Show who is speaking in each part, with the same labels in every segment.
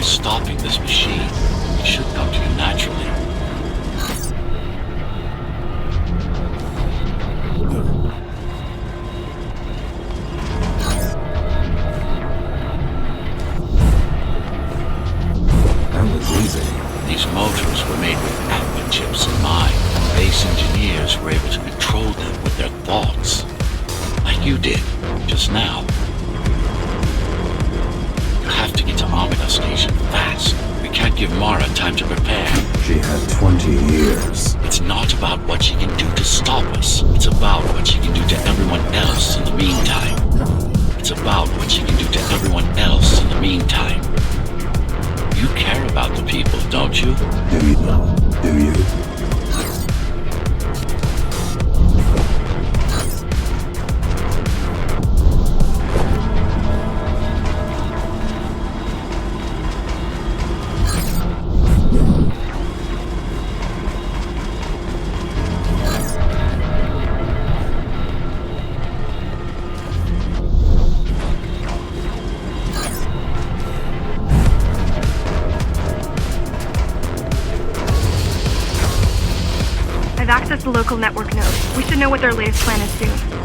Speaker 1: Stopping this machine. It should come to you naturally.
Speaker 2: That was easy.
Speaker 1: These motors were made with admin chips in mind. Base engineers were able to control them with their thoughts. Like you did, just now. You have to get to Amida Station fast. We can't give Mara time to prepare.
Speaker 2: She had 20 years.
Speaker 1: It's not about what she can do to stop us. It's about what she can do to everyone else in the meantime. It's about what she can do to everyone else in the meantime. You care about the people, don't you?
Speaker 2: Do you know? Do you?
Speaker 3: Access the local network node. We should know what their latest plan is soon.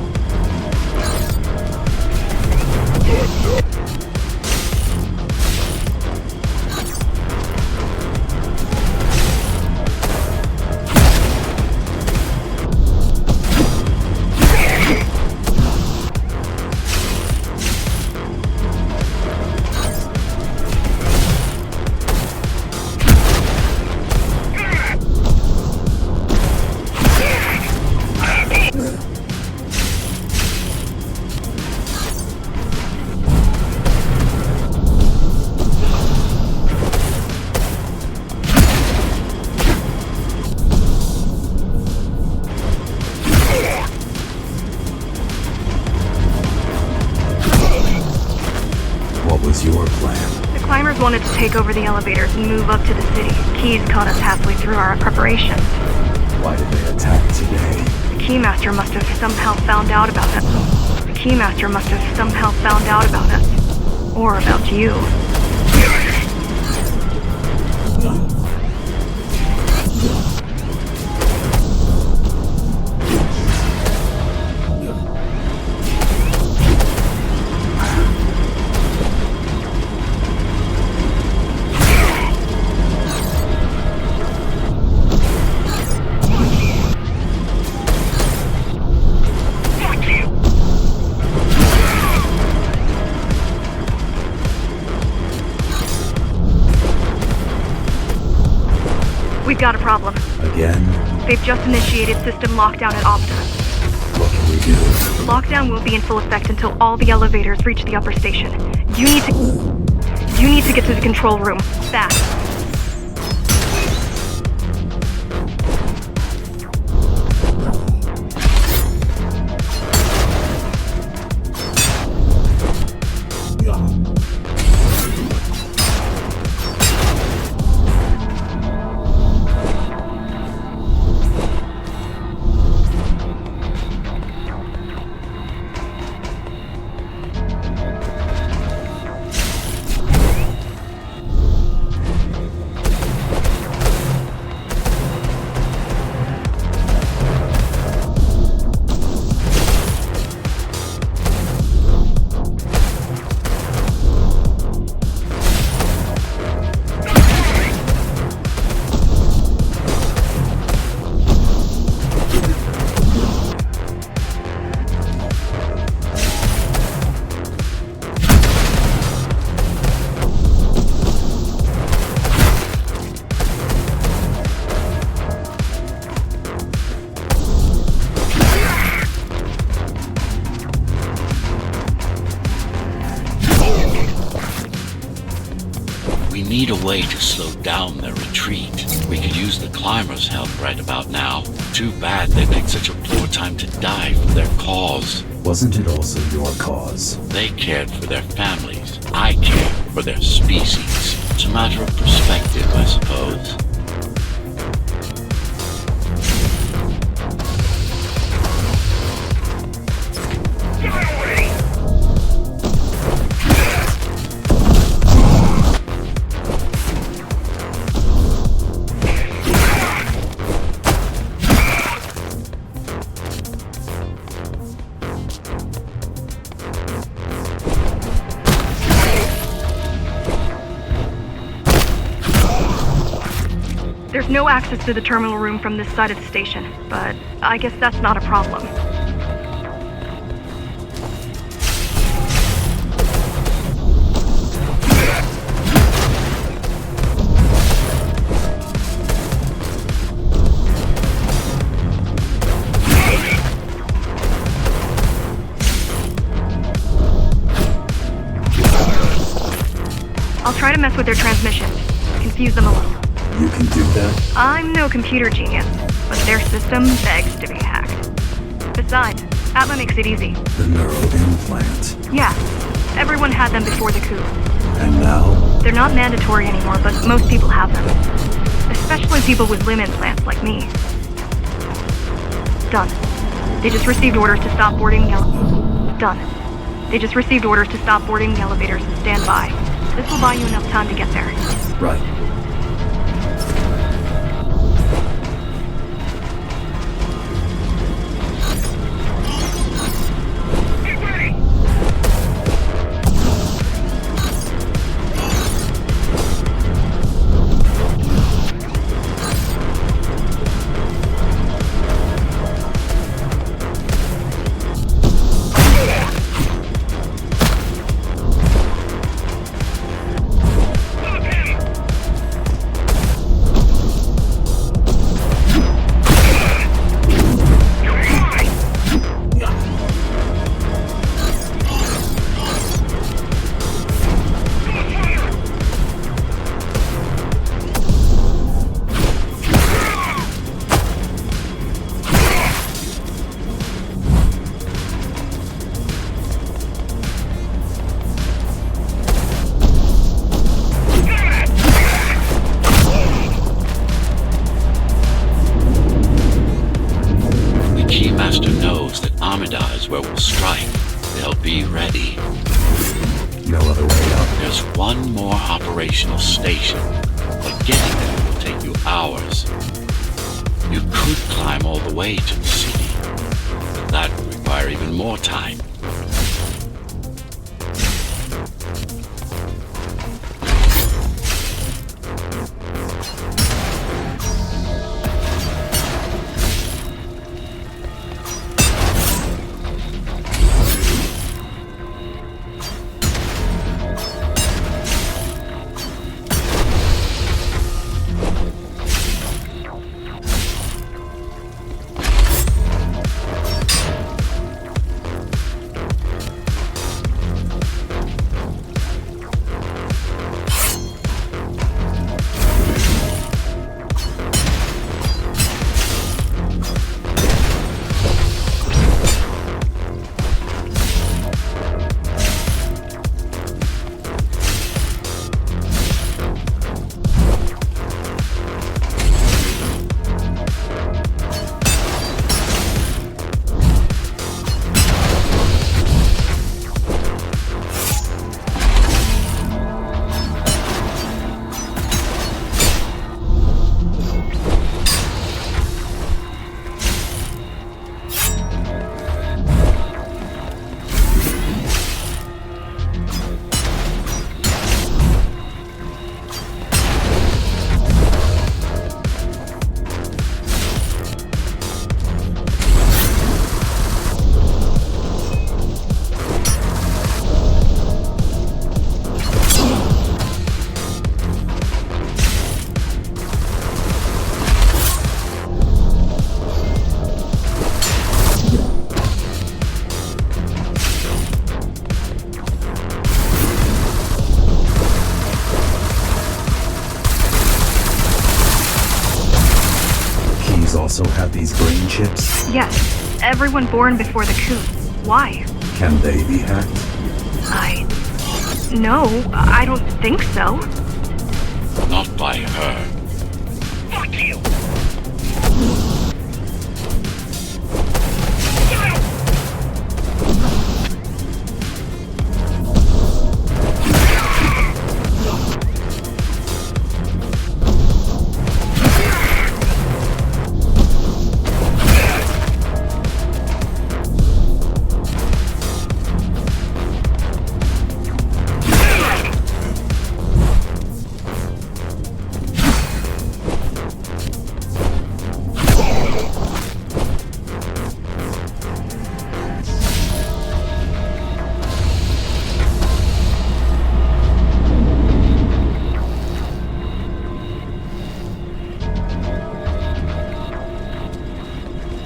Speaker 2: was your plan?
Speaker 3: The climbers wanted to take over the elevators and move up to the city. Keys caught us halfway through our preparations.
Speaker 2: Why did they attack today?
Speaker 3: The Keymaster must have somehow found out about us. The Keymaster must have somehow found out about us. Or about you. We've got a problem.
Speaker 2: Again?
Speaker 3: They've just initiated system lockdown at Opta.
Speaker 2: What can we do?
Speaker 3: The lockdown won't be in full effect until all the elevators reach the upper station. You need to get to the control room. Fast.
Speaker 1: We need a way to slow down their retreat. We could use the climbers' help right about now. Too bad they picked such a poor time to die for their cause.
Speaker 2: Wasn't it also your cause?
Speaker 1: They cared for their families. I care for their species. It's a matter of perspective, I suppose.
Speaker 3: There's no access to the terminal room from this side of the station, but I guess that's not a problem. I'll try to mess with their transmission, confuse them a little.
Speaker 2: You can do that?
Speaker 3: I'm no computer genius, but their system begs to be hacked. Besides, Atma makes it easy.
Speaker 2: The neural implant.
Speaker 3: Yeah, everyone had them before the coup.
Speaker 2: And now?
Speaker 3: They're not mandatory anymore, but most people have them. Especially people with limb implants like me. Done. They just received orders to stop boarding the elevators and stand by. This will buy you enough time to get there.
Speaker 2: Right.
Speaker 1: There's one more operational station, but getting there will take you hours. You could climb all the way to the city, but that would require even more time.
Speaker 2: Also have these brain chips?
Speaker 3: Yes, everyone born before the coup. Why?
Speaker 2: Can they be hacked?
Speaker 3: No, I don't think so.
Speaker 1: Not by her. Fuck you!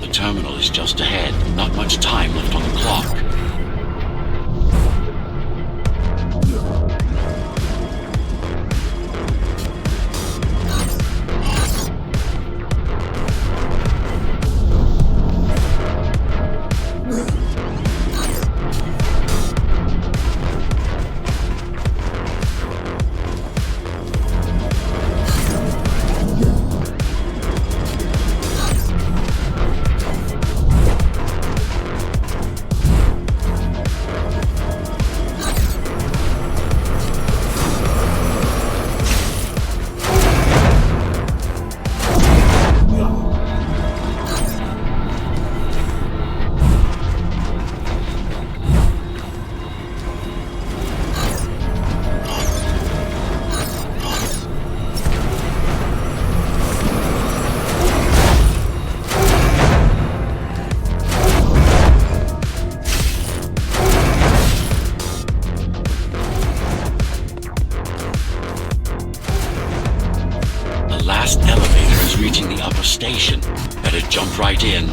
Speaker 1: The terminal is just ahead. Not much time left on the clock. Last elevator is reaching the upper station. Better jump right in.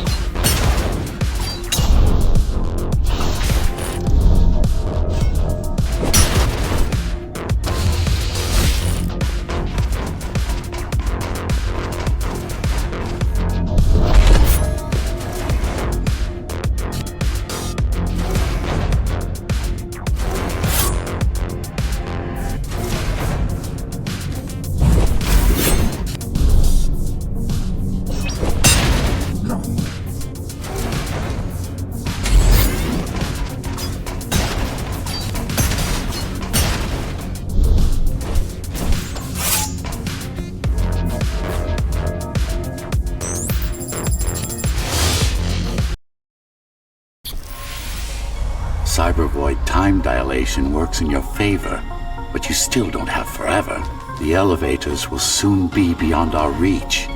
Speaker 1: annihilation works in your favor, but you still don't have forever. The elevators will soon be beyond our reach.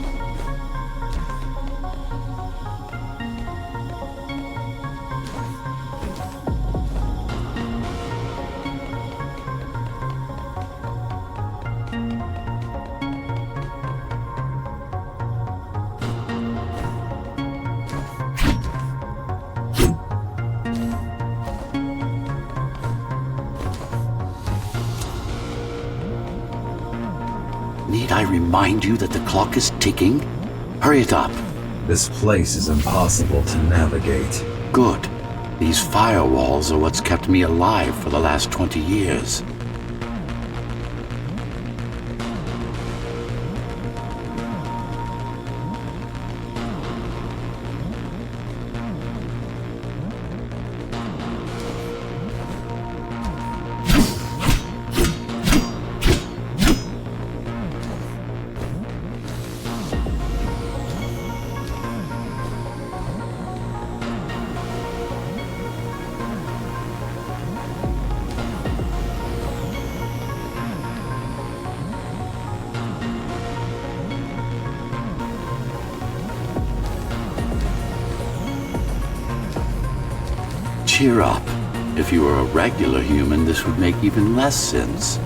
Speaker 1: Need I remind you that the clock is ticking? Hurry it up.
Speaker 2: This place is impossible to navigate.
Speaker 1: Good. These firewalls are what's kept me alive for the last 20 years. Cheer up. If you were a regular human, this would make even less sense.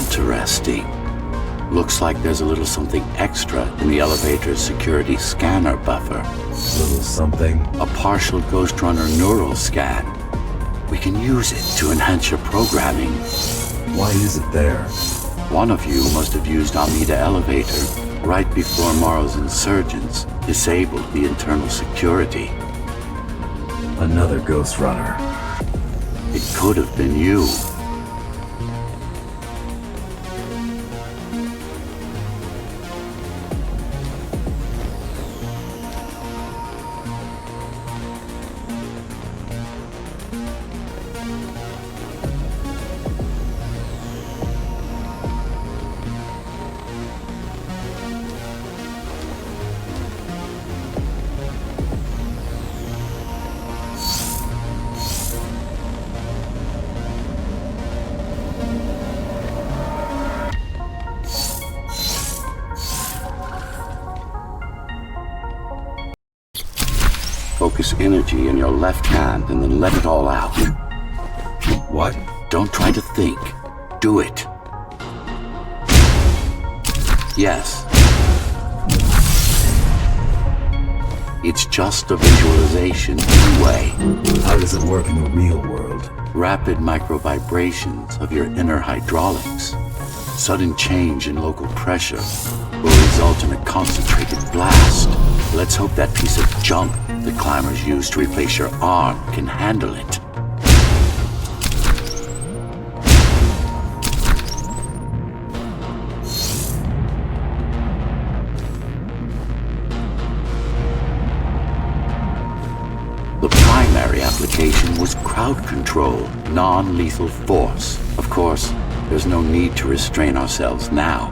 Speaker 1: Interesting. Looks like there's a little something extra in the elevator's security scanner buffer.
Speaker 2: Little something?
Speaker 1: A partial Ghostrunner neural scan. We can use it to enhance your programming.
Speaker 2: Why is it there?
Speaker 1: One of you must have used Amida Elevator right before Morrow's insurgents disabled the internal security.
Speaker 2: Another Ghostrunner.
Speaker 1: It could have been you. Focus energy in your left hand and then let it all out.
Speaker 2: What?
Speaker 1: Don't try to think. Do it. Yes. It's just a visualization anyway.
Speaker 2: How does it work in the real world?
Speaker 1: Rapid micro-vibrations of your inner hydraulics. Sudden change in local pressure will result in a concentrated blast. Let's hope that piece of junk the climbers used to replace your arm can handle it. The primary application was crowd control, non-lethal force. Of course, there's no need to restrain ourselves now.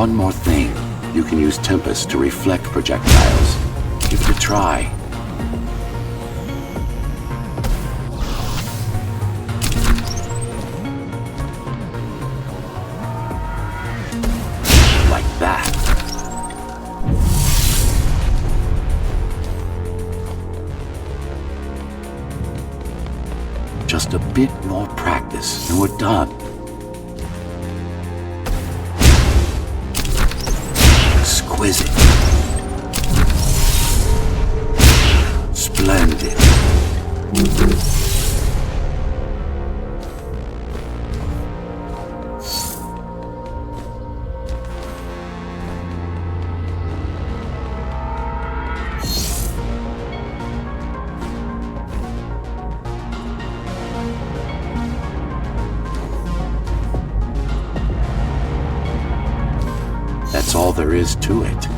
Speaker 1: one more thing. You can use Tempest to reflect projectiles. Give it a try. Like that. Just a bit more practice and we're done. Exquisite. Splendid. That's all there is to it.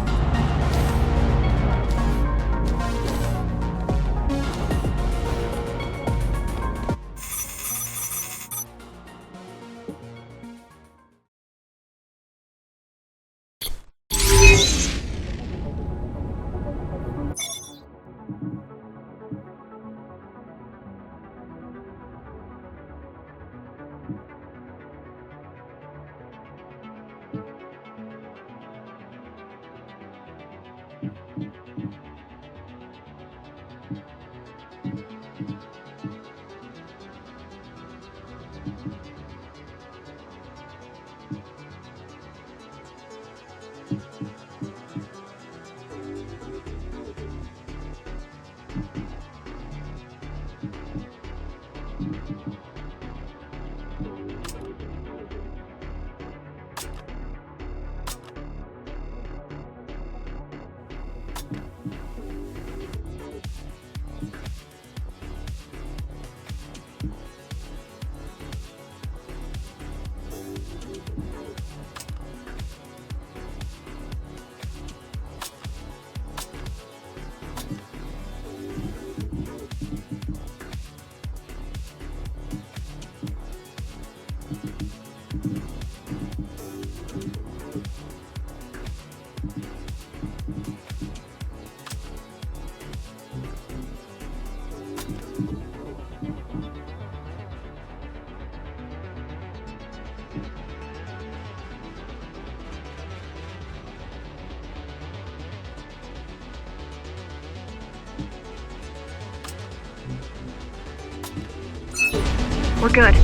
Speaker 3: We're good.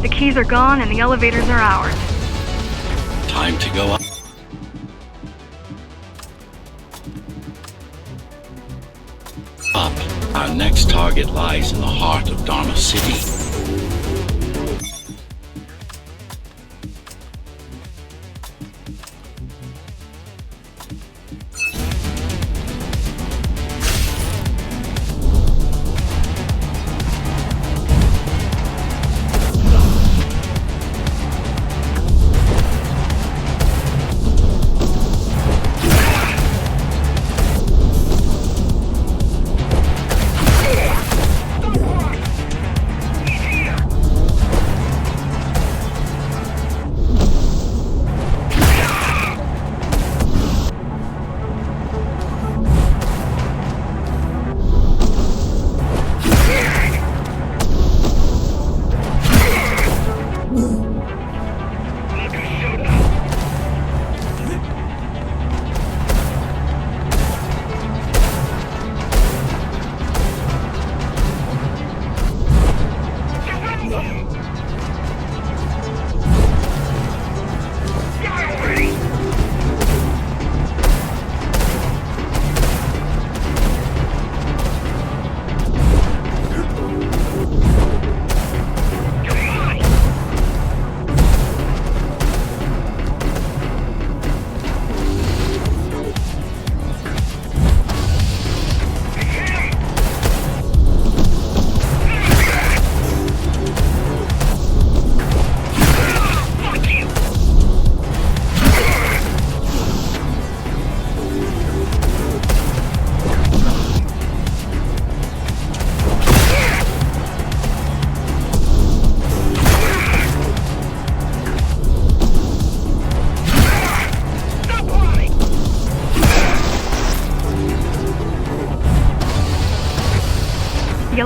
Speaker 3: The keys are gone and the elevators are ours.
Speaker 1: Time to go up. Up. Our next target lies in the heart of Dharma City.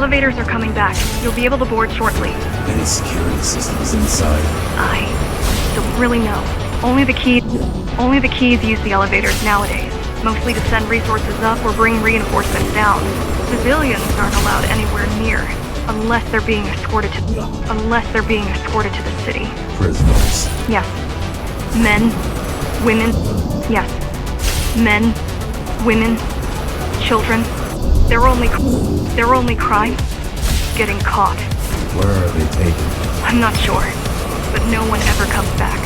Speaker 3: elevators are coming back. You'll be able to board shortly.
Speaker 2: Any security systems inside?
Speaker 3: I don't really know. Only the keys use the elevators nowadays. Mostly to send resources up or bring reinforcements down. Civilians aren't allowed anywhere near, unless they're being escorted to the city.
Speaker 2: Prisoners.
Speaker 3: Yes. Men, women. Yes. Men, women, children. Their only crime? Getting caught.
Speaker 2: Where are they taken?
Speaker 3: I'm not sure, but no one ever comes back.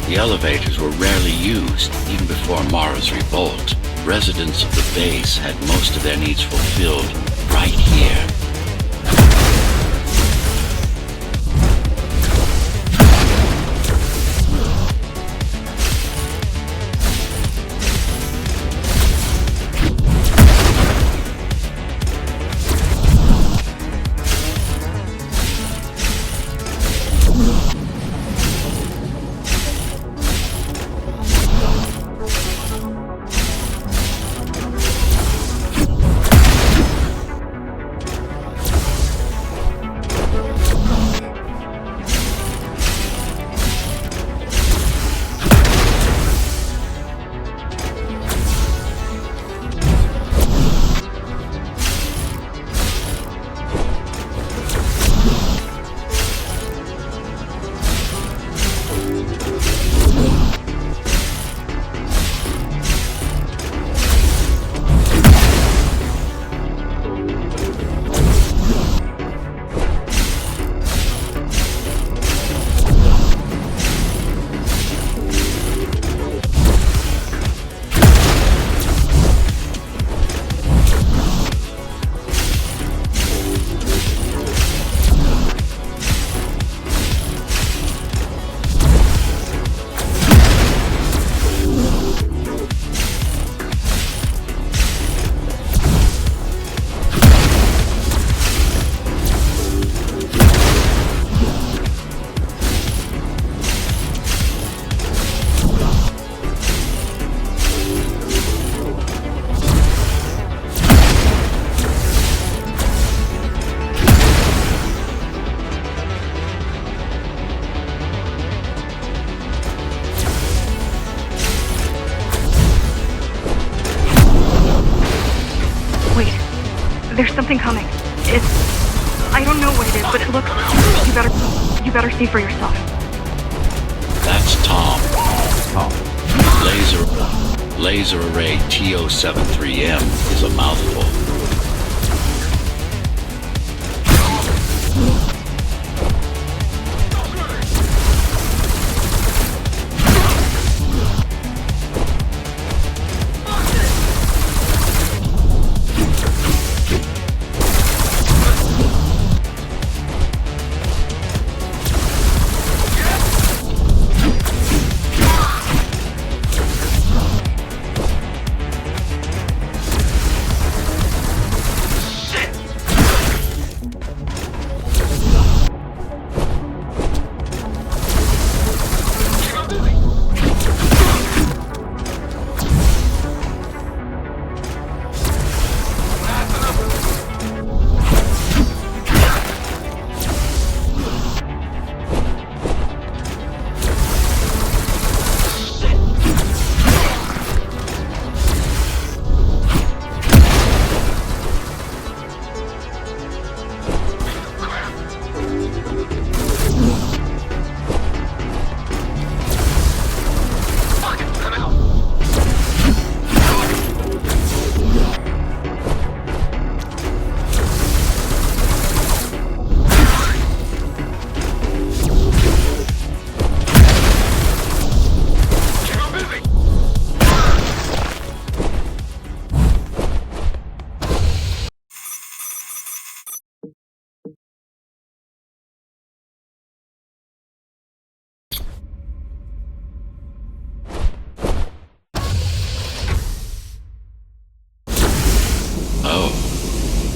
Speaker 1: The elevators were rarely used, even before Mara's revolt. Residents of the base had most of their needs fulfilled right here.
Speaker 3: There's something coming. I don't know what it is, but it looks... You better see for yourself.
Speaker 1: That's Tom.
Speaker 2: Tom.
Speaker 1: Laser array TO73M is a mouthful.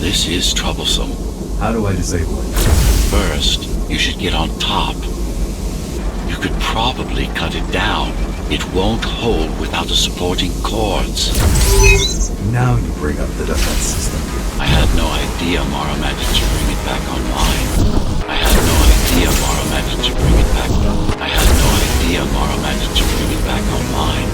Speaker 1: This is troublesome.
Speaker 2: How do I disable it?
Speaker 1: First, you should get on top. You could probably cut it down. It won't hold without the supporting cords.
Speaker 2: Now you bring up the defense system.
Speaker 1: I had no idea Mara managed to bring it back online. I had no idea Mara managed to bring it back. I had no idea Mara managed to bring it back online.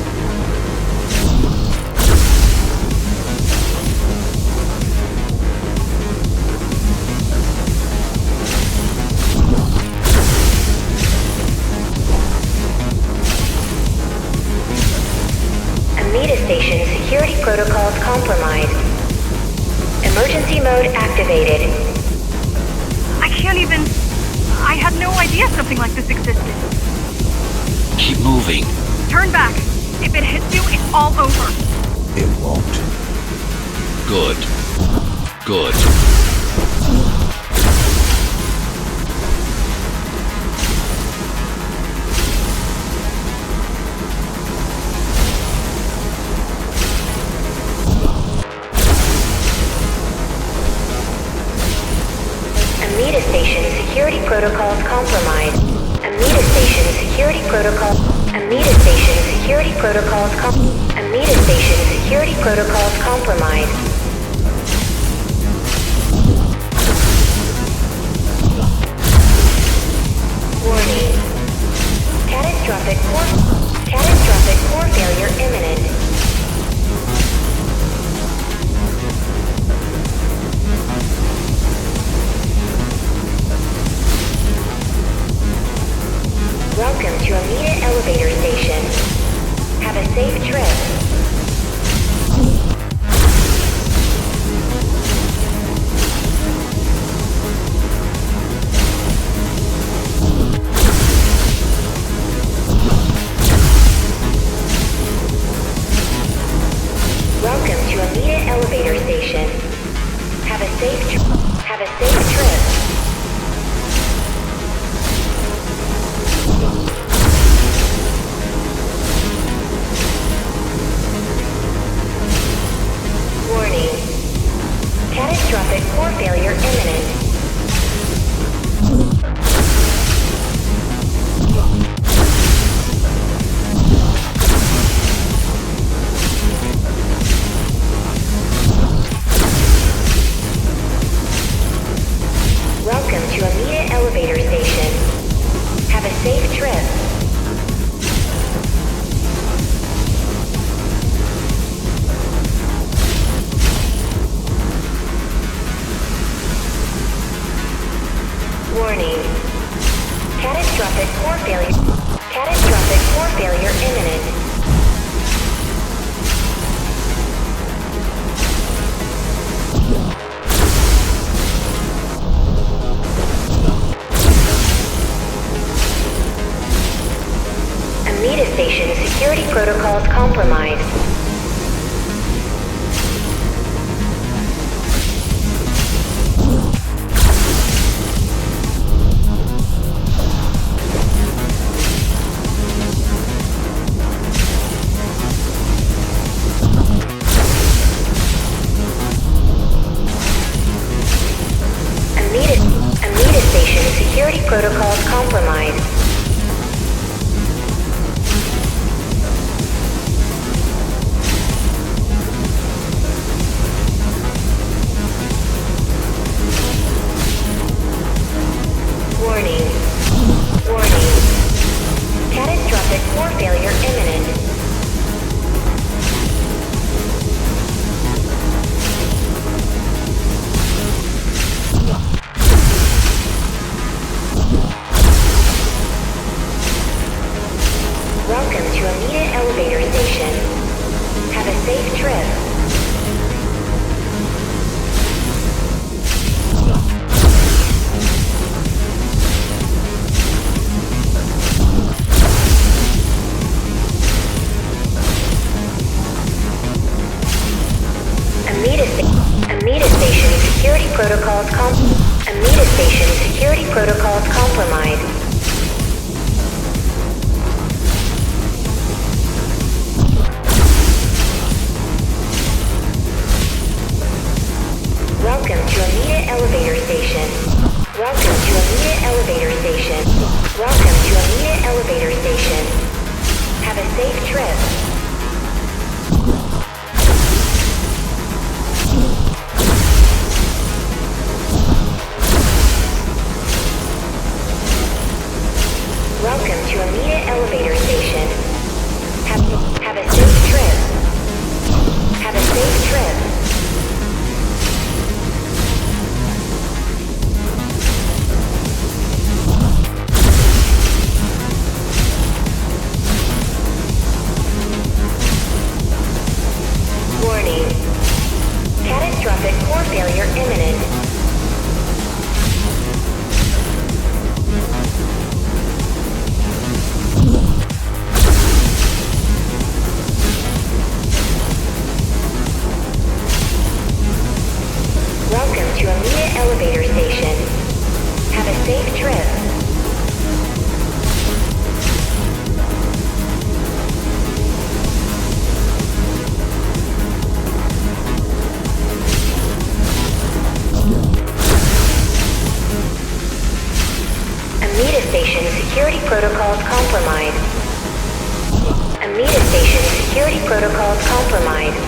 Speaker 4: Amida Station security protocols compromised. Emergency mode activated.
Speaker 3: I can't even... I had no idea something like this existed.
Speaker 1: Keep moving.
Speaker 3: Turn back. If it hits you, it's all over.
Speaker 2: It won't.
Speaker 1: Good. Good.
Speaker 4: Amida Station security protocols compromised. Amida Station security protocol. Amida Station security protocols Amida Station security protocols compromised. Warning. Catastrophic core failure imminent. Welcome to Amida Elevator Station. Have a safe trip. Welcome to Amida Elevator Station. Have a safe trip. Warning. Catastrophic core failure imminent. Welcome to Amida Elevator Station. Have a safe trip. compromised. Amida Station security protocols compromised. Warning. Warning. Catastrophic core failure imminent. Welcome to Amida Elevator Station. Have a safe trip. Amida Station security protocols Amida Station security protocols compromised. Welcome to Amida Elevator Station. Welcome to Amida Elevator Station. Welcome to Amida Elevator Station. Have a safe trip. Welcome to Amida Elevator Station. Have a safe trip. Have a safe trip. Warning. Catastrophic core failure imminent. Welcome to Amida Elevator Station. Have a safe trip. Amida Station security protocols compromised. Amida Station security protocols compromised.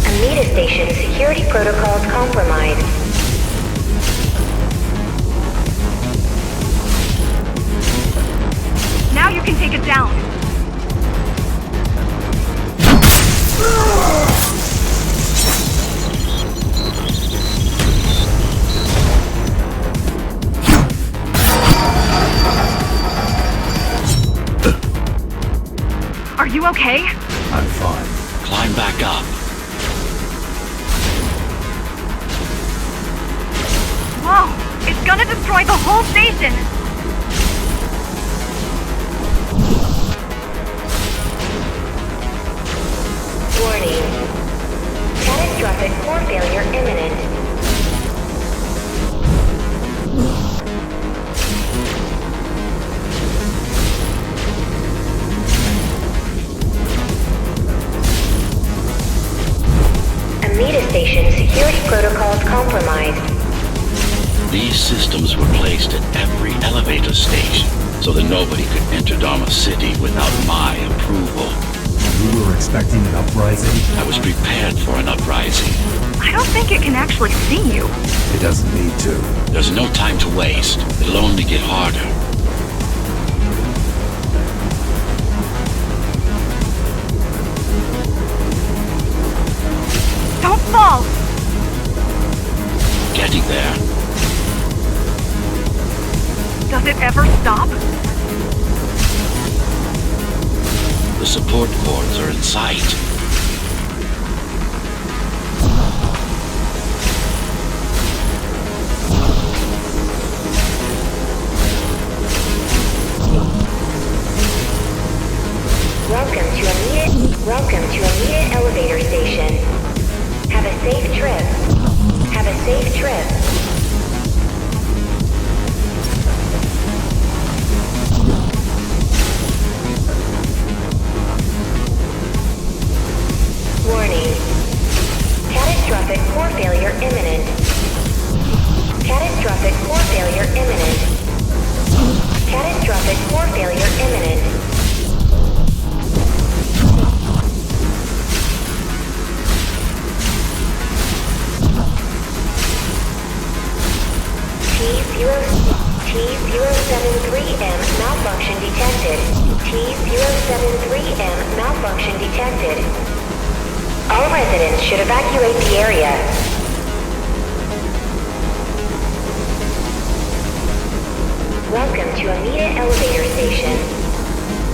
Speaker 4: Amida Station security protocols compromised.
Speaker 3: Now you can take it down. Are you okay?
Speaker 2: I'm fine.
Speaker 1: Climb back up.
Speaker 3: Whoa! It's gonna destroy the whole station!
Speaker 4: Warning. Catastrophic core failure imminent. Amida Station security protocols compromised.
Speaker 1: These systems were placed at every elevator station so that nobody could enter Dharma City without my approval.
Speaker 2: You were expecting an uprising?
Speaker 1: I was prepared for an uprising.
Speaker 3: I don't think it can actually see you.
Speaker 2: It doesn't need to.
Speaker 1: There's no time to waste. It'll only get harder.
Speaker 3: Don't fall!
Speaker 1: Getting there.
Speaker 3: Does it ever stop?
Speaker 1: The support cords are in sight.
Speaker 4: T073M malfunction detected. T073M malfunction detected. All residents should evacuate the area. Welcome to Amita Elevator Station.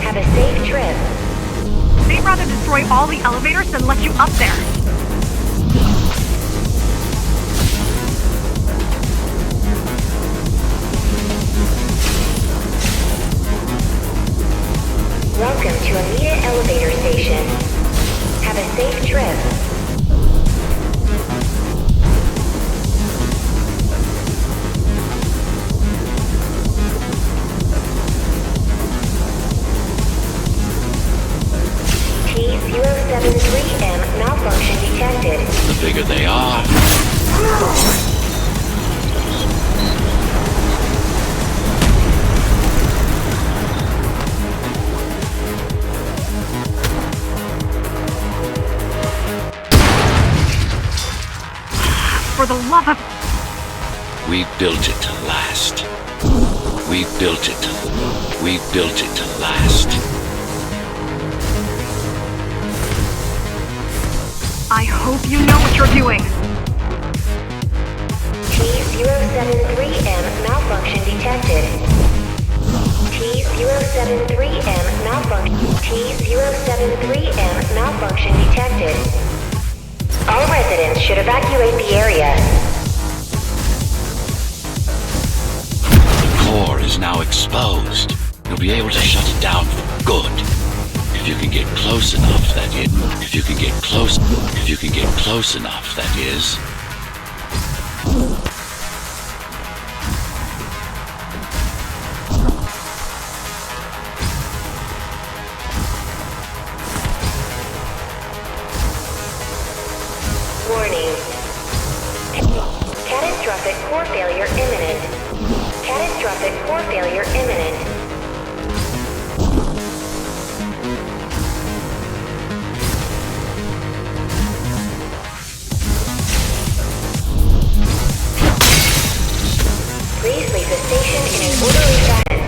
Speaker 4: Have a safe trip.
Speaker 3: They'd rather destroy all the elevators than let you up there.
Speaker 4: Welcome to Amita Elevator Station. Have a safe trip. T073M malfunction detected.
Speaker 1: The bigger they are,
Speaker 3: For the love of...
Speaker 1: we built it to last. We built it to last.
Speaker 3: I hope you know what you're doing.
Speaker 4: T073M malfunction detected. T073M malfunction detected. All residents should evacuate the area.
Speaker 1: The core is now exposed. You'll be able to shut it down for good. If you can get close enough, that is. If you can get close enough, that is.
Speaker 4: Warning. Catastrophic core failure imminent. Catastrophic core failure imminent. Please leave the station in an orderly fashion.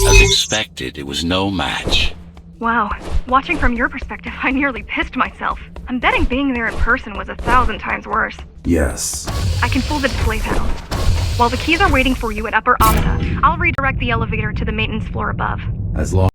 Speaker 1: As expected, it was no match.
Speaker 3: Wow. Watching from your perspective, I nearly pissed myself. I'm betting being there in person was 1,000 times worse.
Speaker 2: Yes.
Speaker 3: I can pull the display panel. While the keys are waiting for you at Upper Amida, I'll redirect the elevator to the maintenance floor above.
Speaker 2: As long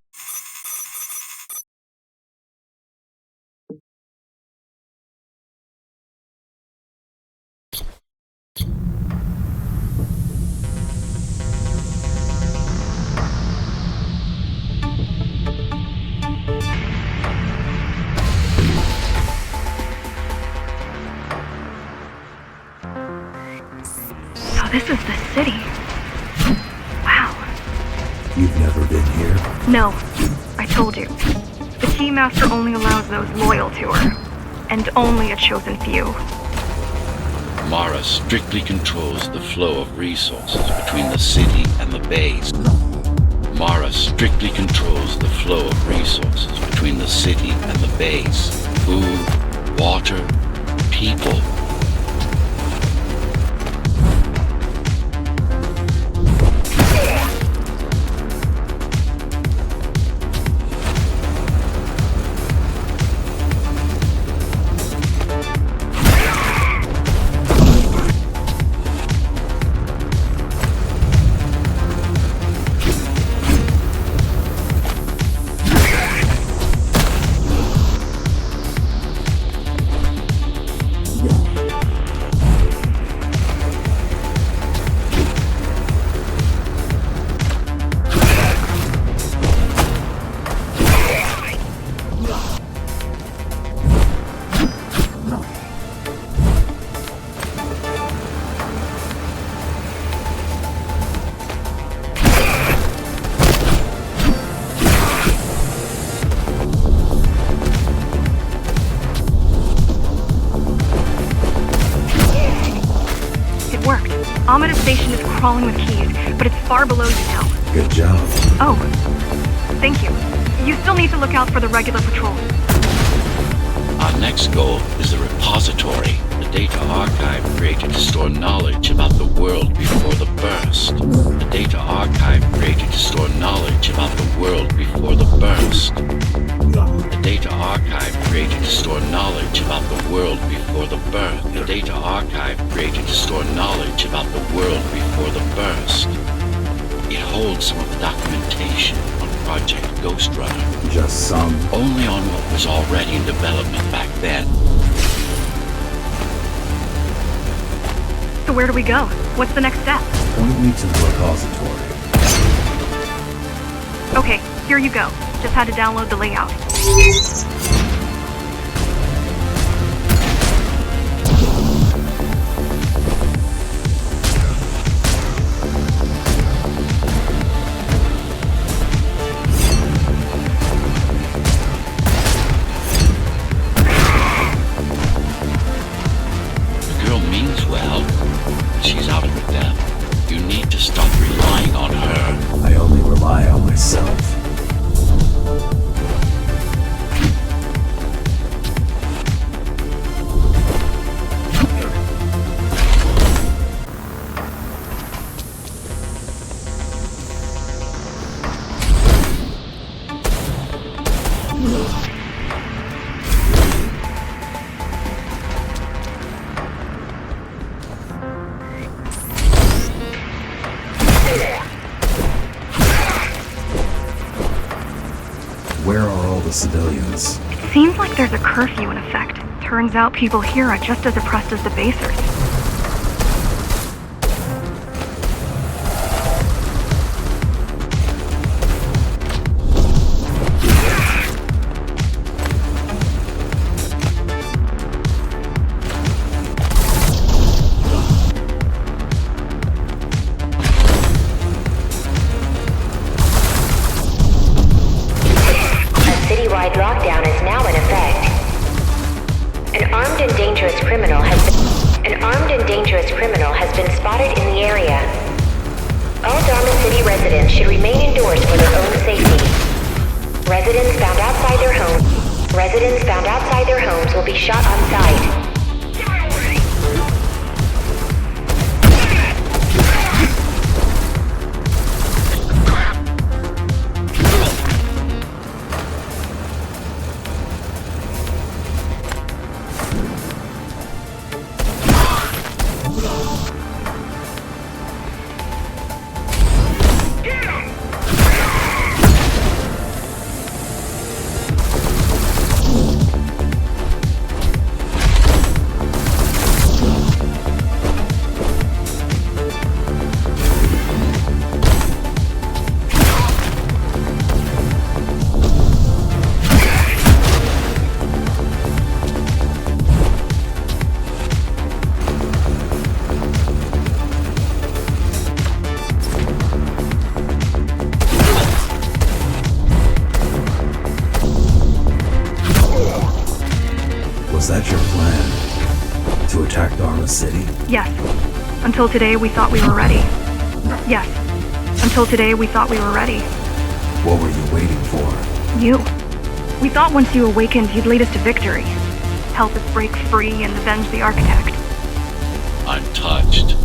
Speaker 3: So this is the city. Wow.
Speaker 2: you've never been here.
Speaker 3: No, I told you. The Keymaster only allows those loyal to her, and only a chosen few.
Speaker 1: Mara strictly controls the flow of resources between the city and the base. Mara strictly controls the flow of resources between the city and the base. Food, water, people.
Speaker 3: Amida Station is crawling with keys, but it's far below you now.
Speaker 2: Good job.
Speaker 3: Oh, thank you. You still need to look out for the regular patrol.
Speaker 1: Our next goal is the repository, the data archive created to store knowledge about the world before the burst. The data archive created to store knowledge about the world before the burst. The data archive created to store knowledge about the world before the birth. The data archive created to store knowledge about the world before the burst. It holds some of the documentation on Project Ghostrunner.
Speaker 2: Just some.
Speaker 1: Only on what was already in development back then.
Speaker 3: So where do we go? What's the next step?
Speaker 2: Point me to the repository.
Speaker 3: Okay, here you go. Just had to download the layout.
Speaker 1: The girl means well, but she's out of her depth. You need to stop relying on her.
Speaker 2: I only rely on myself. Where are all the civilians?
Speaker 3: It seems like there's a curfew in effect. Turns out people here are just as oppressed as the basers.
Speaker 4: Lockdown is now in effect. An armed and dangerous criminal has been spotted in the area. All Dharma City residents should remain indoors for their own safety. Residents found outside their homes will be shot on sight.
Speaker 2: Was that your plan? To attack Dharma City?
Speaker 3: Yes. Until today, we thought we were ready. Yes. Until today, we thought we were ready.
Speaker 2: What were you waiting for?
Speaker 3: You. We thought once you awakened, you'd lead us to victory. Help us break free and avenge the Architect.
Speaker 1: I'm touched.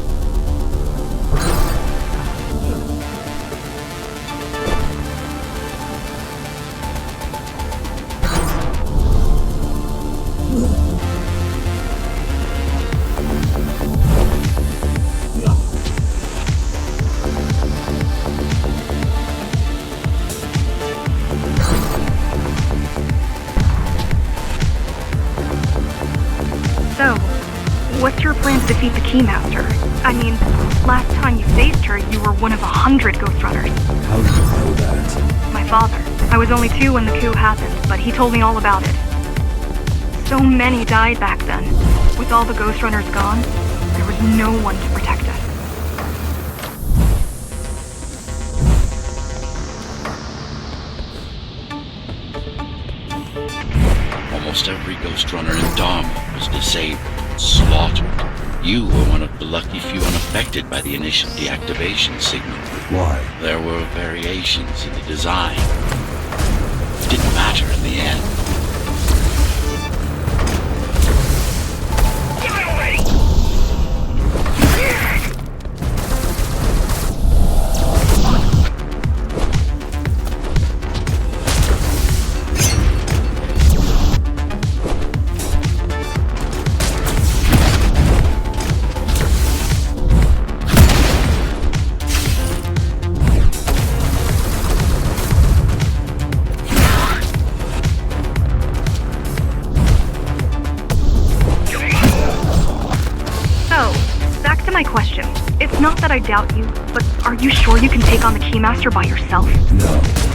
Speaker 3: So, what's your plan to defeat the Keymaster? I mean, last time you faced her, you were one of 100 Ghostrunners.
Speaker 2: How do you know that?
Speaker 3: My father. I was only 2 when the coup happened, but he told me all about it. So many died back then. With all the Ghostrunners gone, there was no one to protect us.
Speaker 1: Almost every Ghostrunner in Dharma was disabled, slaughtered. You were one of the lucky few unaffected by the initial deactivation signal.
Speaker 2: Why?
Speaker 1: There were variations in the design. It didn't matter in the end.
Speaker 3: question. It's not that I doubt you, but are you sure you can take on the Keymaster by yourself?
Speaker 2: No.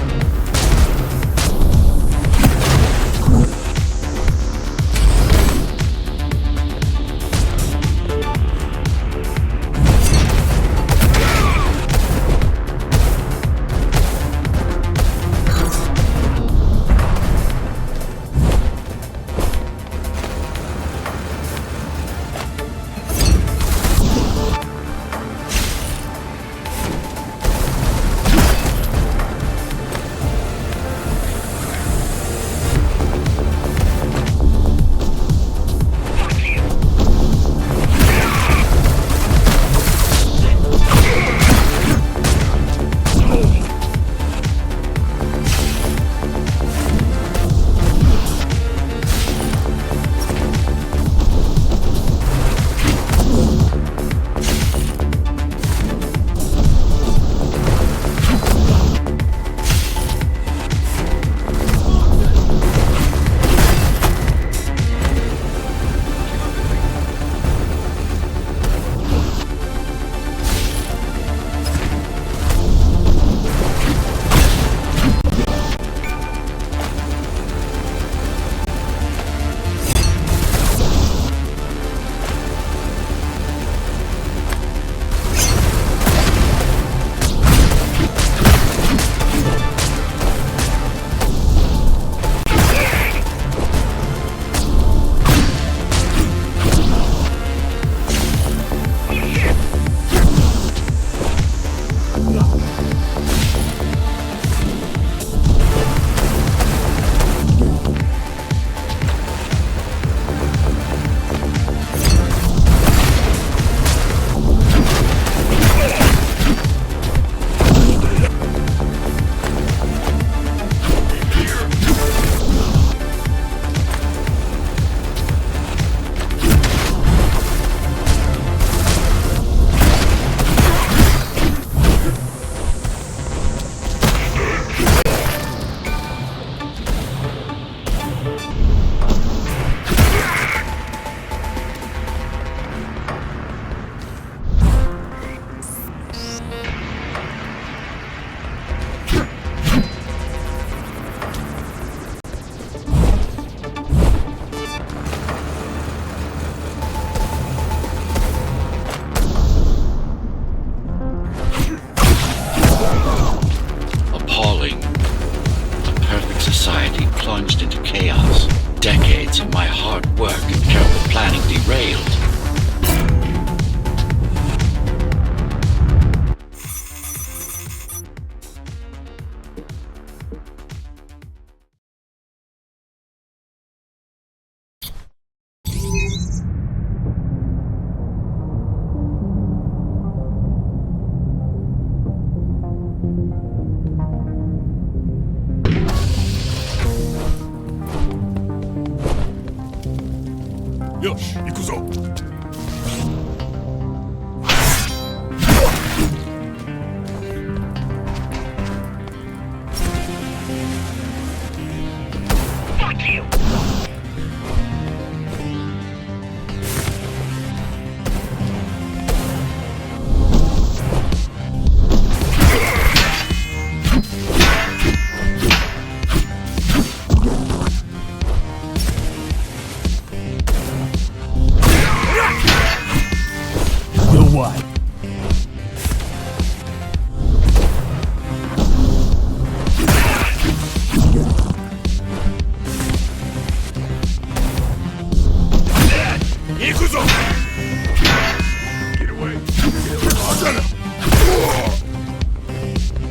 Speaker 1: plunged into chaos. Decades of my hard work and careful planning derailed.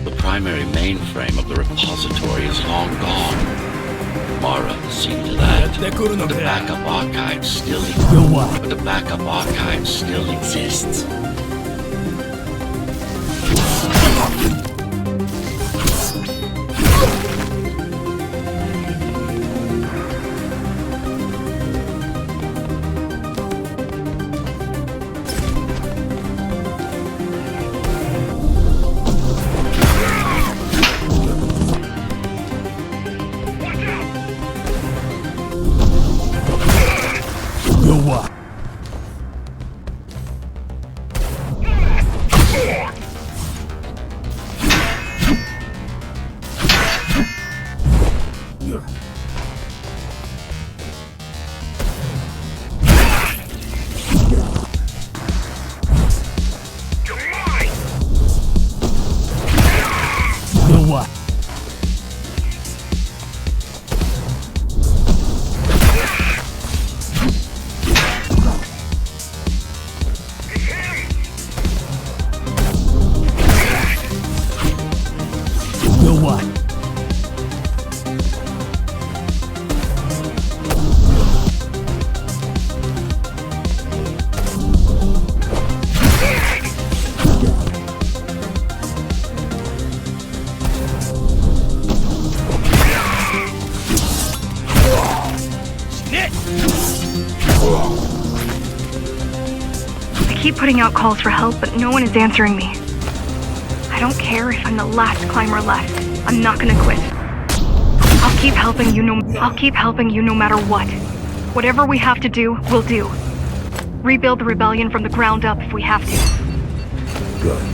Speaker 1: The primary mainframe of the repository is long gone. Mara seen to that. But the backup archive still exists.
Speaker 3: putting out calls for help, but no one is answering me. I don't care if I'm the last climber left. I'm not gonna quit. I'll keep helping you no matter what. Whatever we have to do, we'll do. Rebuild the rebellion from the ground up if we have to.
Speaker 2: Good.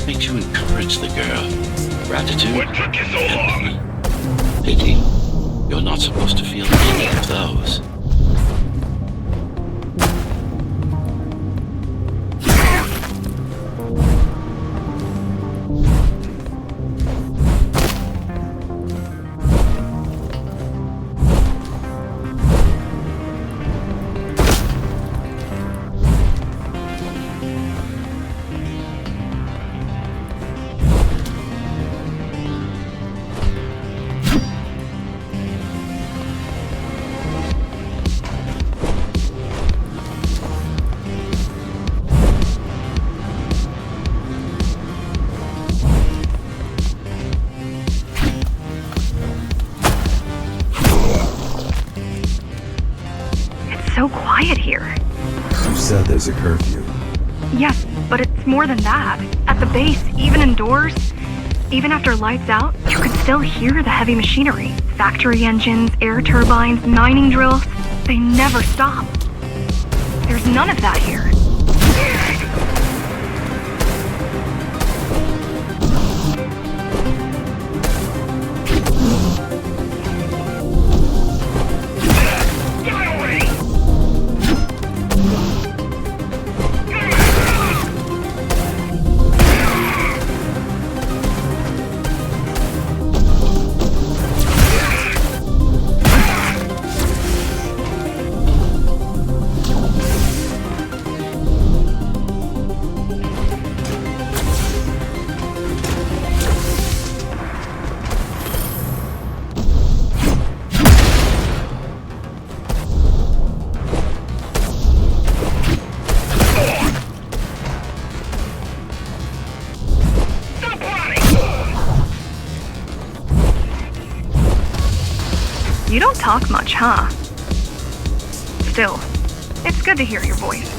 Speaker 1: Makes you encourage the girl. Gratitude? What took you so long? Pity. You're not supposed to feel any of those.
Speaker 3: So quiet here.
Speaker 2: You said there's a curfew.
Speaker 3: Yes, but it's more than that. At the base, even indoors, even after lights out, you can still hear the heavy machinery. Factory engines, air turbines, mining drills. They never stop. There's none of that here. You don't talk much, huh? Still, it's good to hear your voice.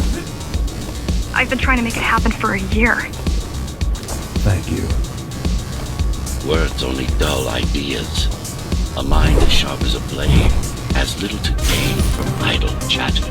Speaker 3: I've been trying to make it happen for a year.
Speaker 2: Thank you.
Speaker 1: Words only dull ideas. A mind as sharp as a blade has little to gain from idle chatter.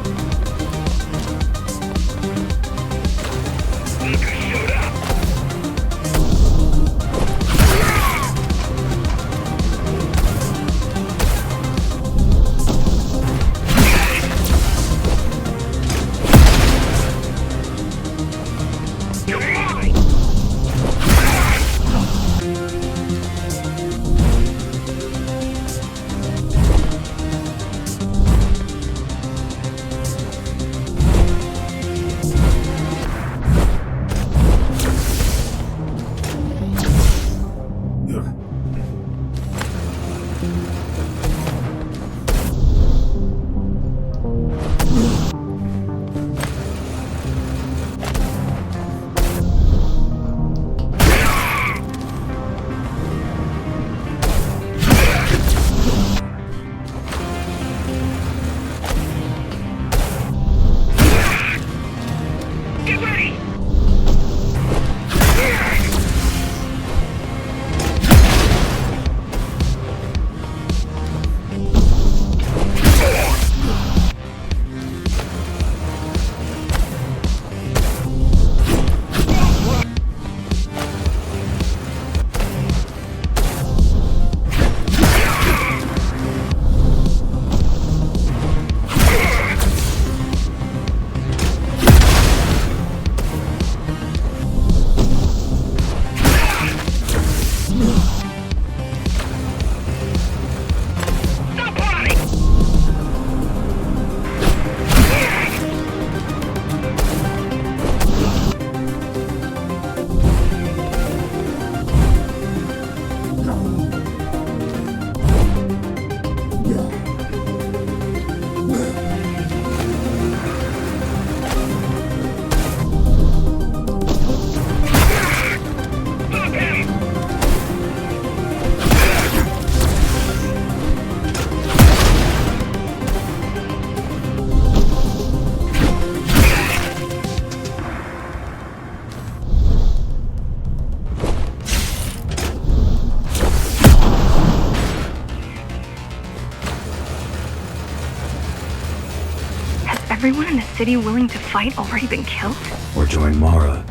Speaker 3: Everyone in the city willing to fight already been killed?
Speaker 2: Or join Mara.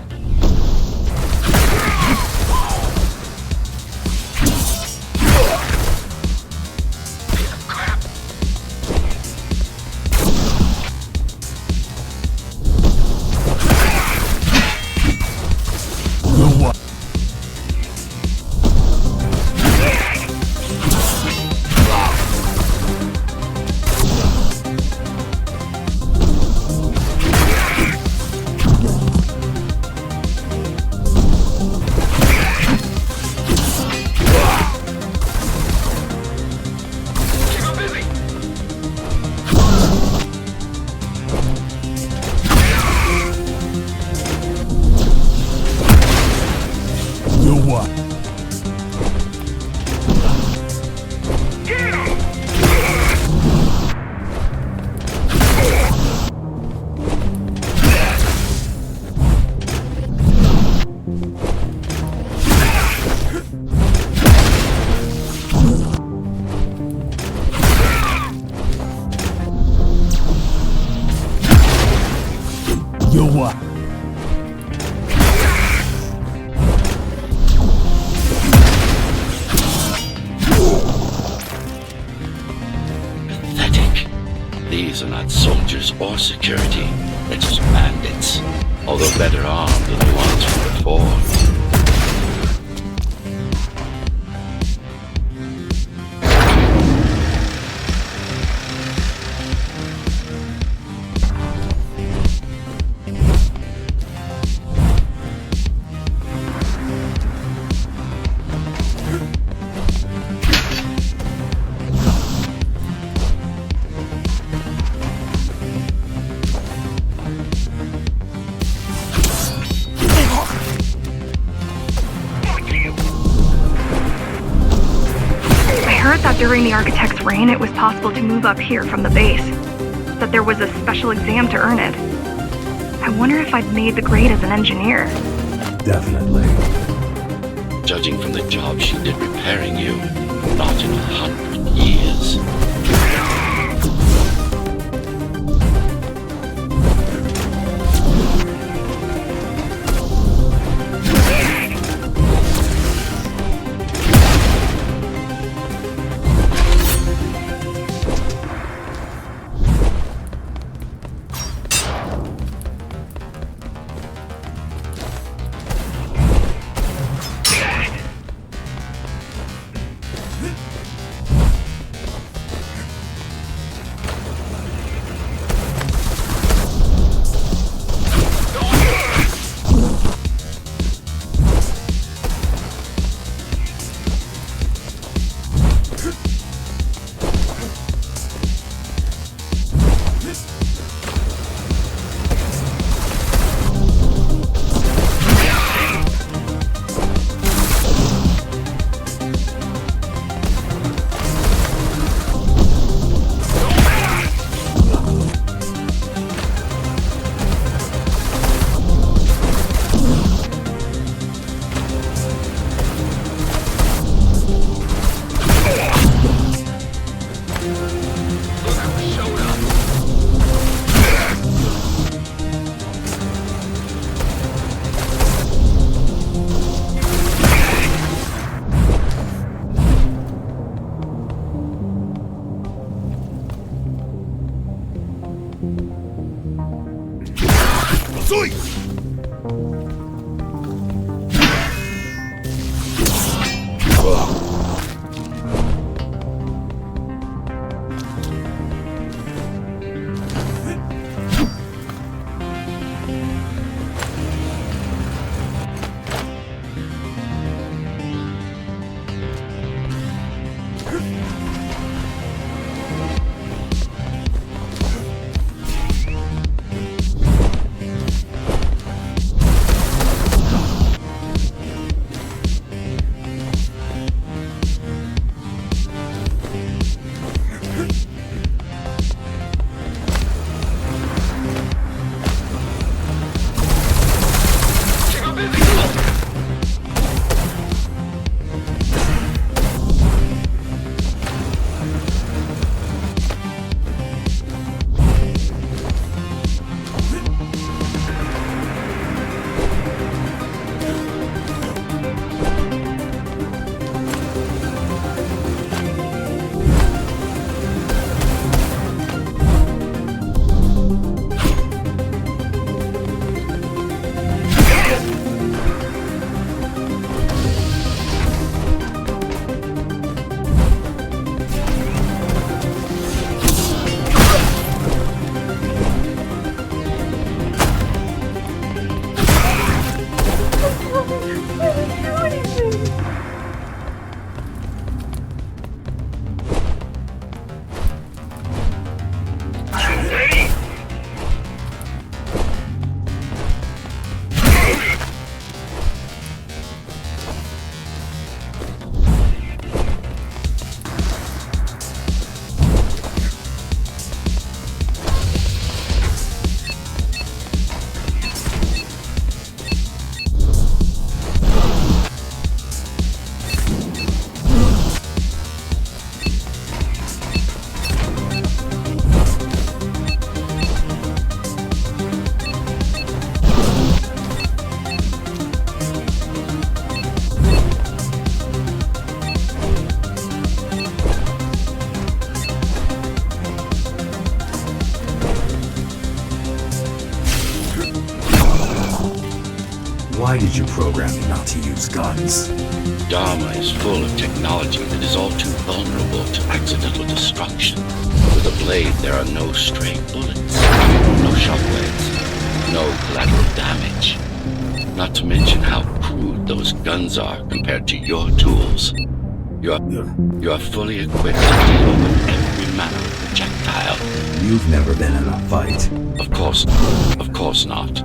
Speaker 1: Pathetic. These are not soldiers or security. They're just bandits. Although better armed than the ones from before.
Speaker 3: heard that during the Architect's reign, it was possible to move up here from the base. That there was a special exam to earn it. I wonder if I'd made the grade as an engineer.
Speaker 2: Definitely.
Speaker 1: Judging from the job she did repairing you, not in 100 years.
Speaker 2: Why did you program me not to use guns?
Speaker 1: Dharma is full of technology that is all too vulnerable to accidental destruction. With a blade, there are no stray bullets, no shockwaves, no collateral damage. Not to mention how crude those guns are compared to your tools. You are fully equipped to deal with every manner of projectile.
Speaker 2: You've never been in a fight.
Speaker 1: Of course not.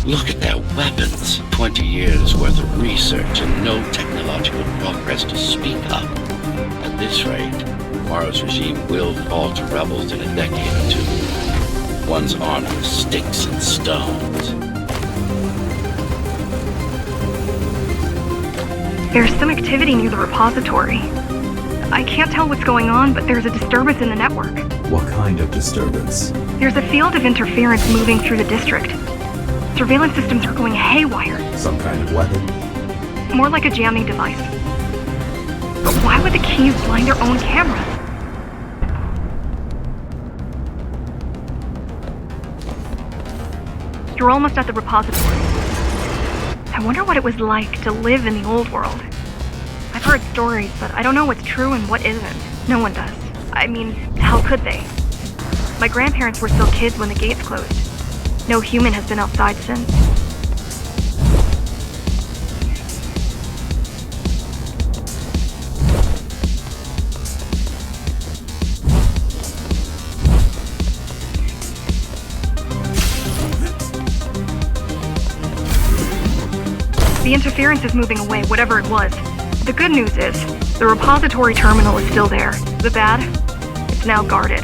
Speaker 1: Look at their weapons. 20 years worth of research and no technological progress to speak of. At this rate, Morrow's regime will fall to rebels in a decade or two. One's armed with sticks and stones.
Speaker 3: There's some activity near the repository. I can't tell what's going on, but there's a disturbance in the network.
Speaker 2: What kind of disturbance?
Speaker 3: There's a field of interference moving through the district. Surveillance systems are going haywire.
Speaker 2: Some kind of weapon?
Speaker 3: More like a jamming device. But why would the keys blind their own cameras? You're almost at the repository. I wonder what it was like to live in the old world. I've heard stories, but I don't know what's true and what isn't. No one does. I mean, how could they? My grandparents were still kids when the gates closed. No human has been outside since. The interference is moving away, whatever it was. The good news is, the repository terminal is still there. The bad? It's now guarded.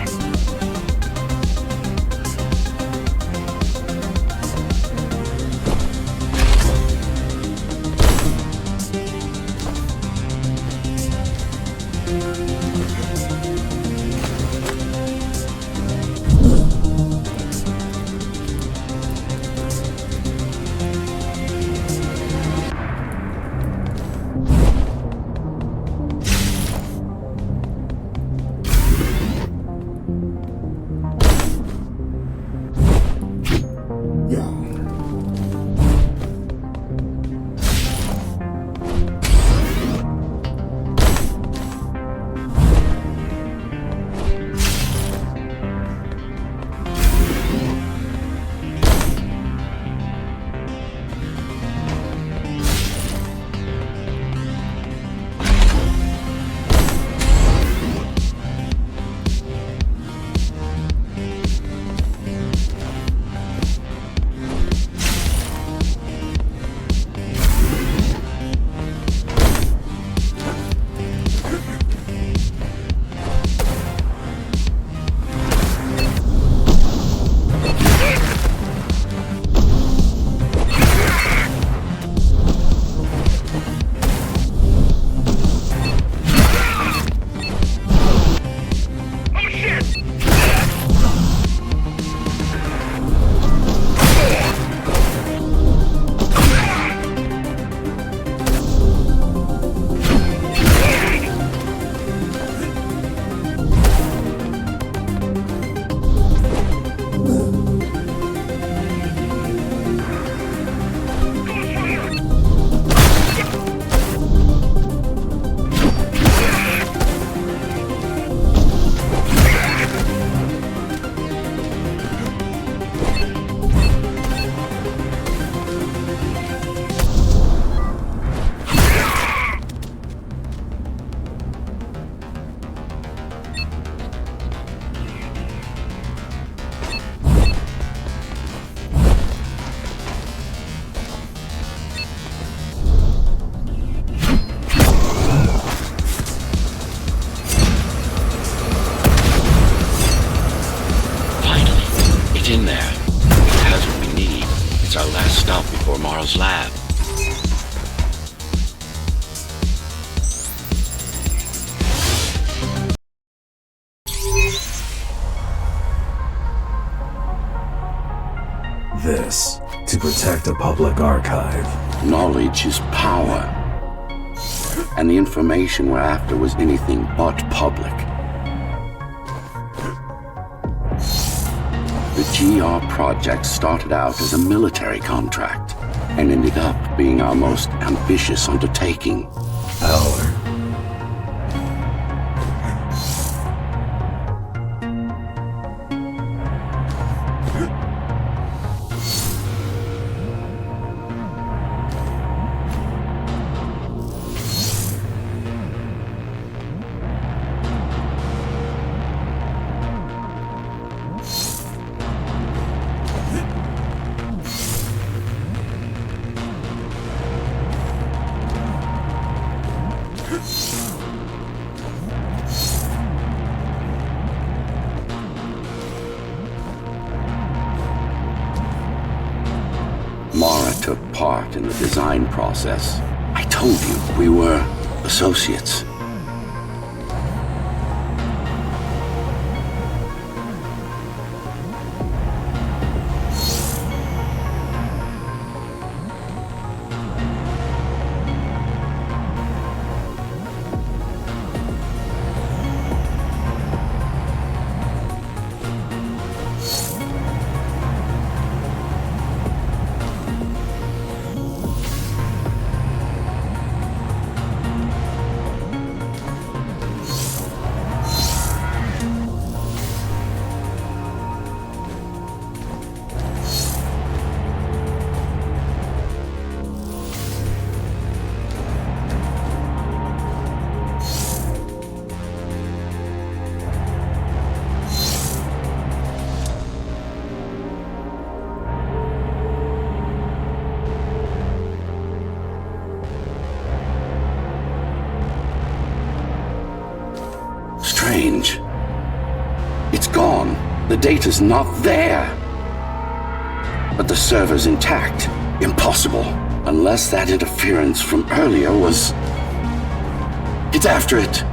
Speaker 1: In there. It has what we need. It's our last stop before Morrow's lab.
Speaker 2: This, to protect a public archive.
Speaker 5: Knowledge is power. And the information we're after was anything but public. The GR project started out as a military contract and ended up being our most ambitious undertaking.
Speaker 2: Power.
Speaker 5: Mara took part in the design process. I told you we were associates. Strange. It's gone. The data's not there. But the server's intact. Impossible. Unless that interference from earlier was... It's after it.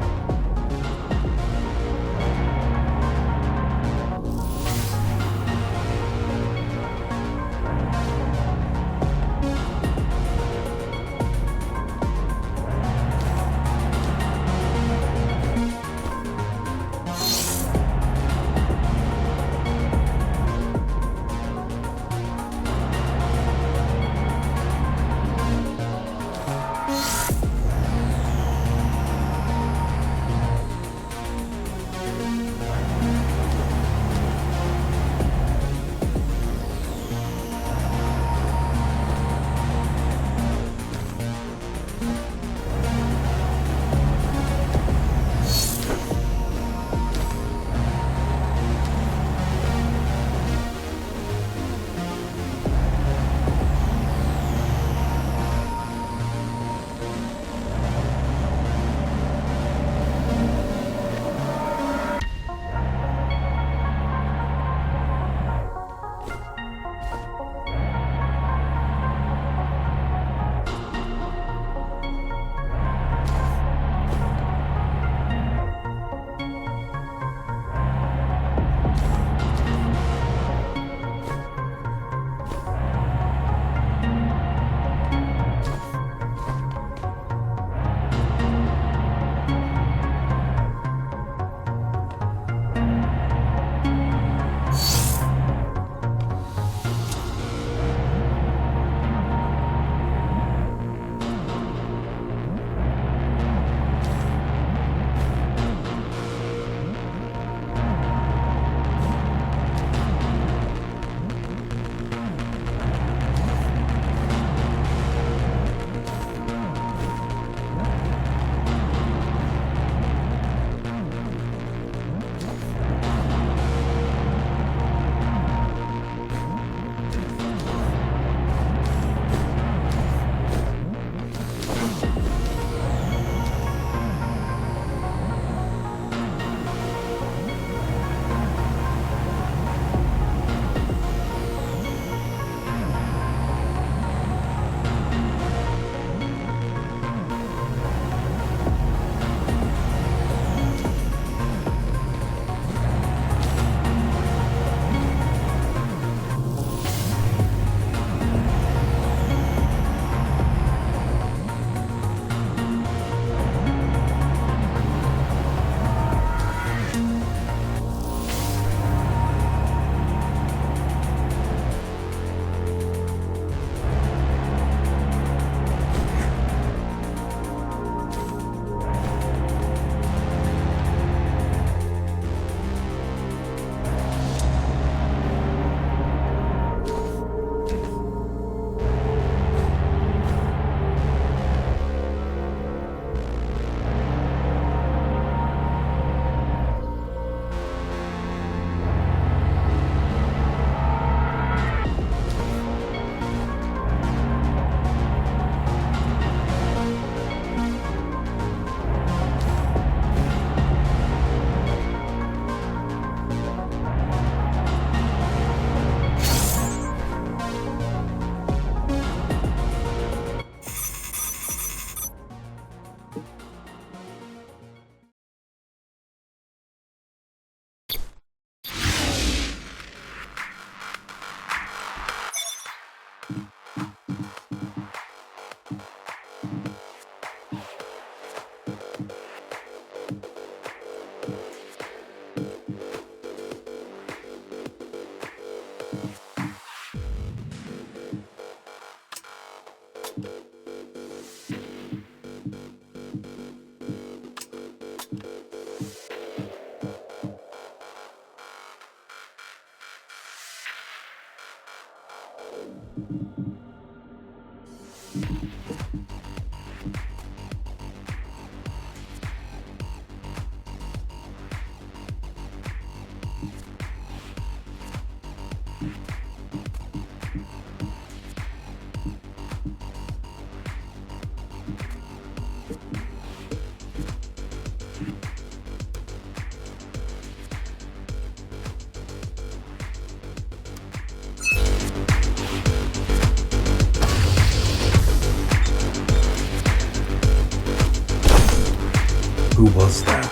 Speaker 2: Who was that?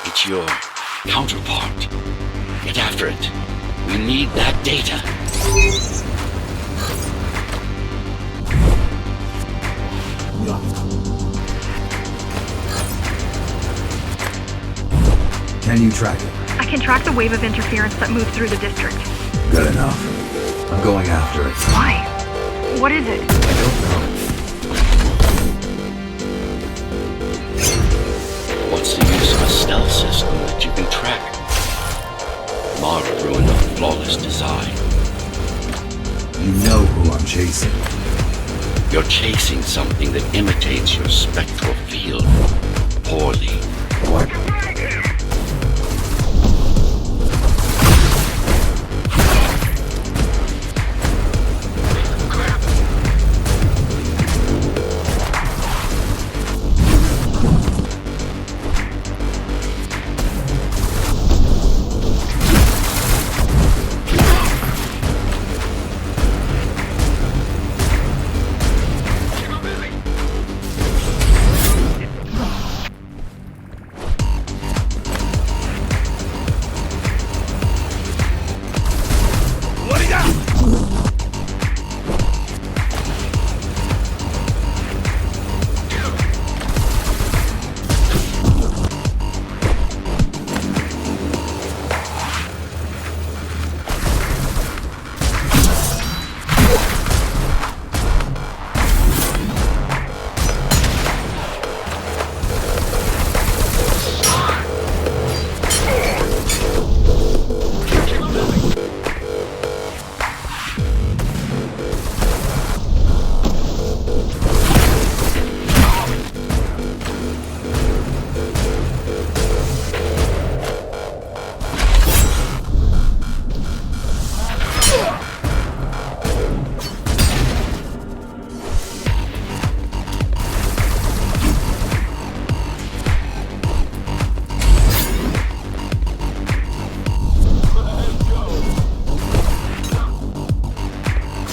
Speaker 1: It's your counterpart. Get after it. We need that data.
Speaker 2: Can you track it?
Speaker 3: I can track the wave of interference that moves through the district.
Speaker 2: Good enough. I'm going after it.
Speaker 3: Why? What is it?
Speaker 2: I don't know.
Speaker 1: What's the use of a stealth system that you can track? Mara ruined a flawless design.
Speaker 2: You know who I'm chasing.
Speaker 1: You're chasing something that imitates your spectral field. Poorly.
Speaker 2: What?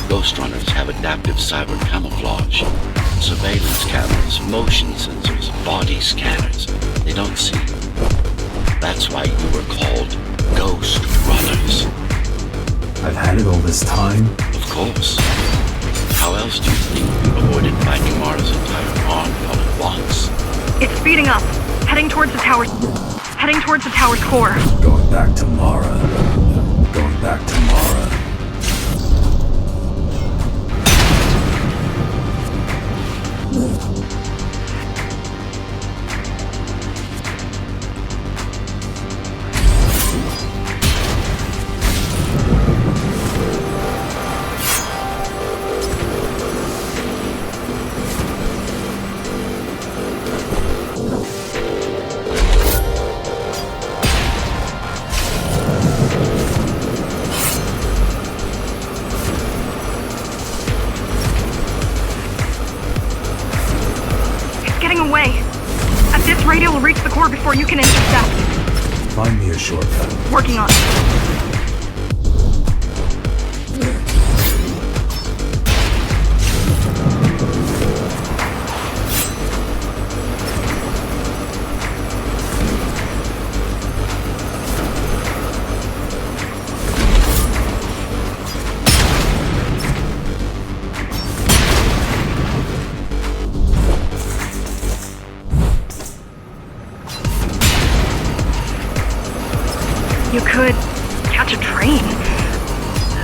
Speaker 1: Ghostrunners have adaptive cyber camouflage, surveillance cameras, motion sensors, body scanners. They don't see. That's why you were called Ghostrunners.
Speaker 2: I've had it all this time.
Speaker 1: Of course. How else do you think you avoided finding Mara's entire army all at once?
Speaker 3: It's speeding up. Heading towards the tower's core.
Speaker 2: Going back to Mara. Going back to Mara.
Speaker 3: Radio will reach the core before you can intercept.
Speaker 2: Find me a shortcut.
Speaker 3: Working on it. You could catch a train.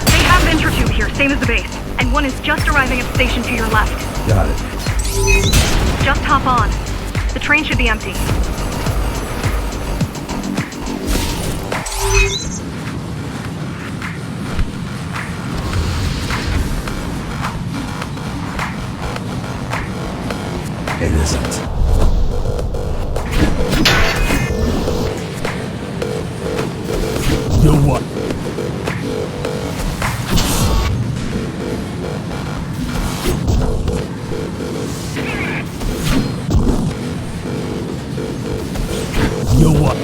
Speaker 3: They have an intertube here, same as the base. And one is just arriving at the station to your left.
Speaker 2: Got it.
Speaker 3: Just hop on. The train should be empty.
Speaker 2: It isn't.
Speaker 6: You what? You what?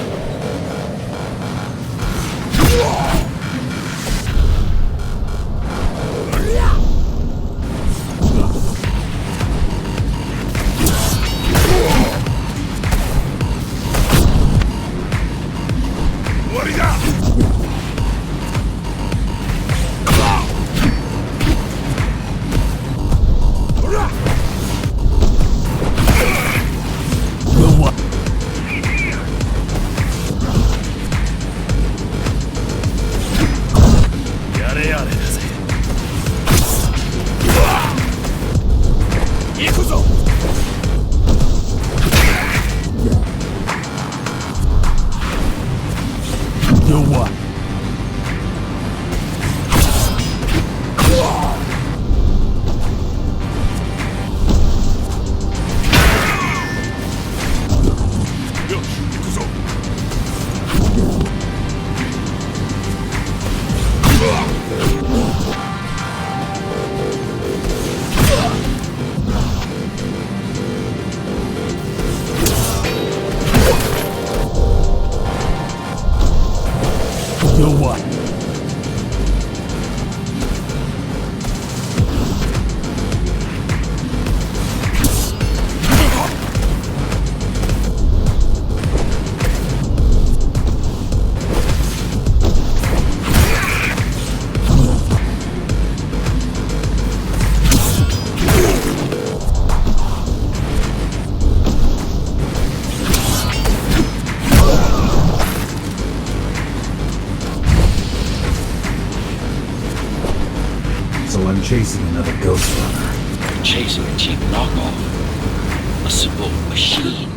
Speaker 2: chasing another Ghostrunner.
Speaker 1: Chasing a cheap knockoff. A simple machine.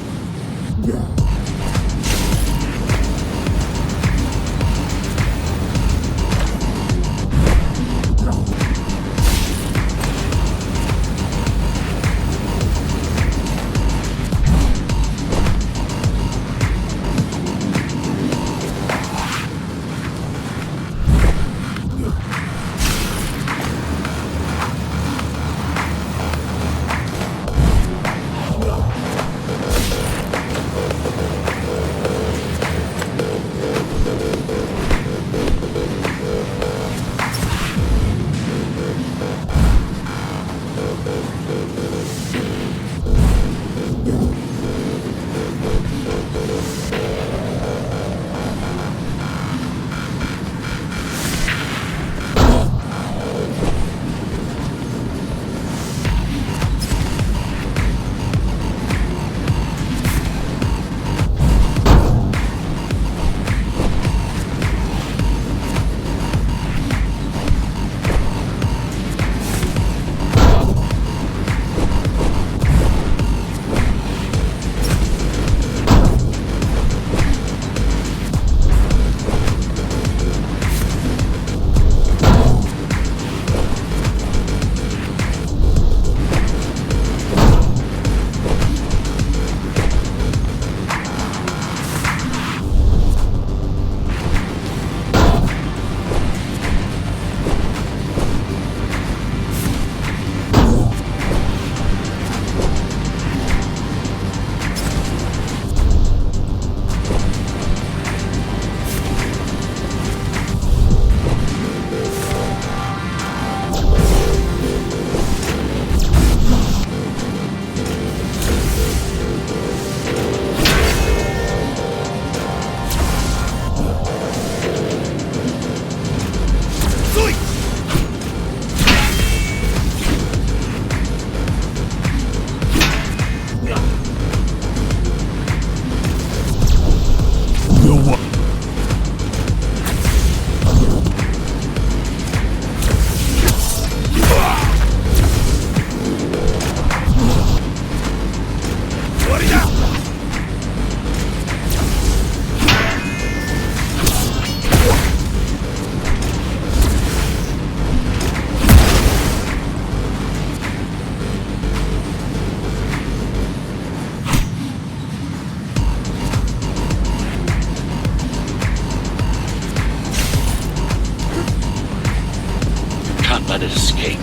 Speaker 1: Let it escape.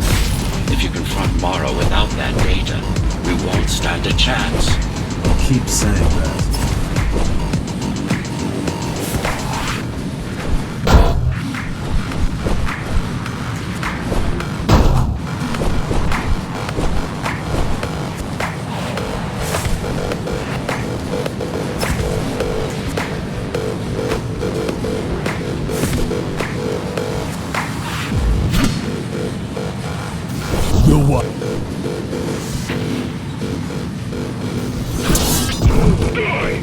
Speaker 1: If you confront Morrow without that data, we won't stand a chance.
Speaker 2: I'll keep saying that.
Speaker 6: What? Die!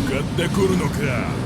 Speaker 6: 買ってくるのか。